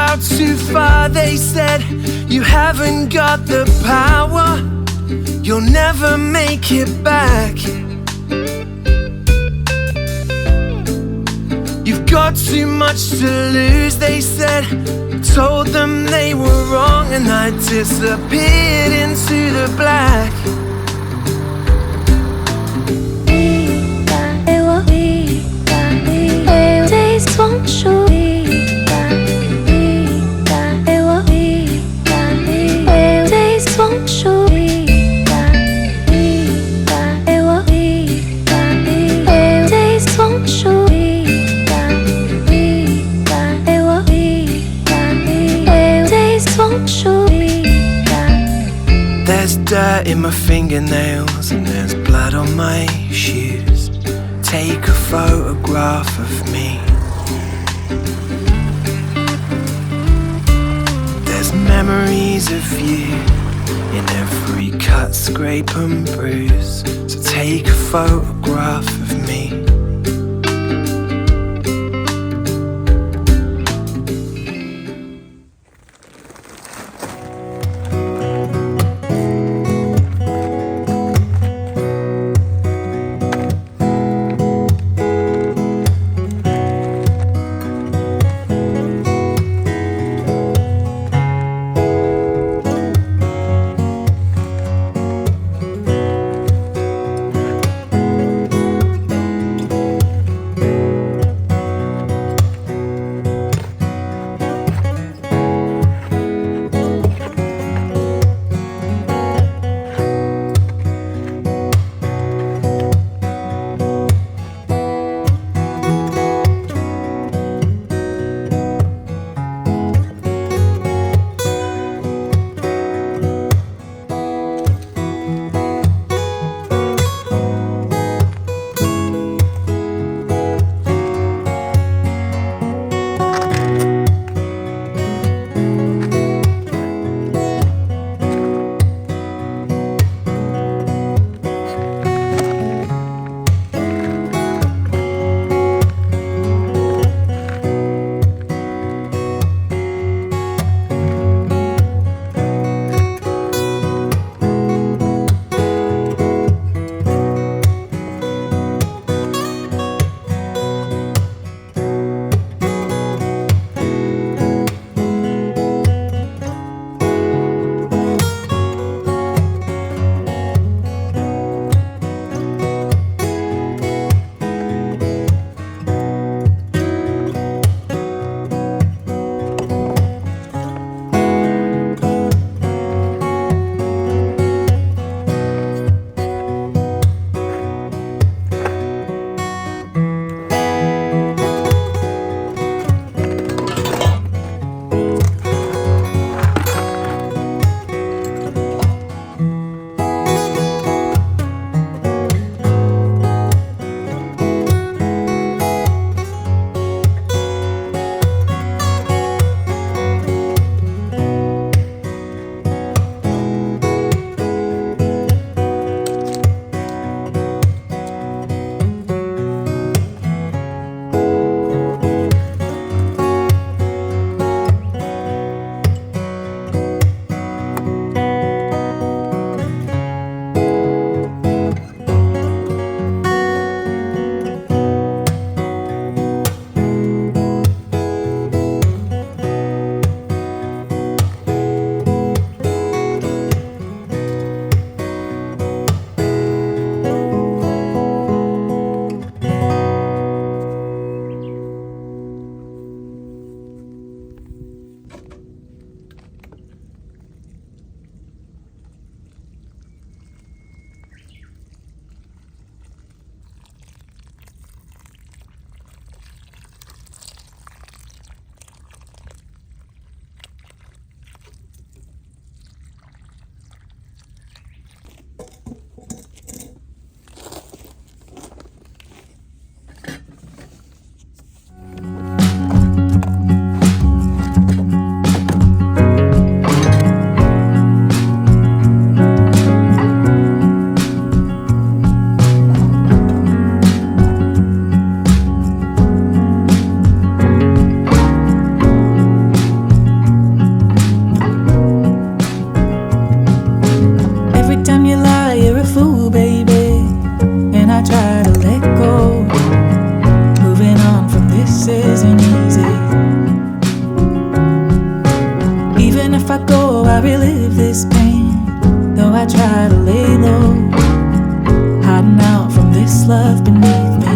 out too far, they said. You haven't got the power, you'll never make it back. You've got too much to lose, they said. Told them they were wrong, and I disappeared into the black. Days won't show. Days won't show. Days won't show. Days won't show. There's dirt in my fingernails and there's blood on my shoes. Take a photograph of me. There's memories of you in every cut, scrape and bruise. So take a photograph of me. I relive this pain, though I try to lay low, hiding out from this love beneath me.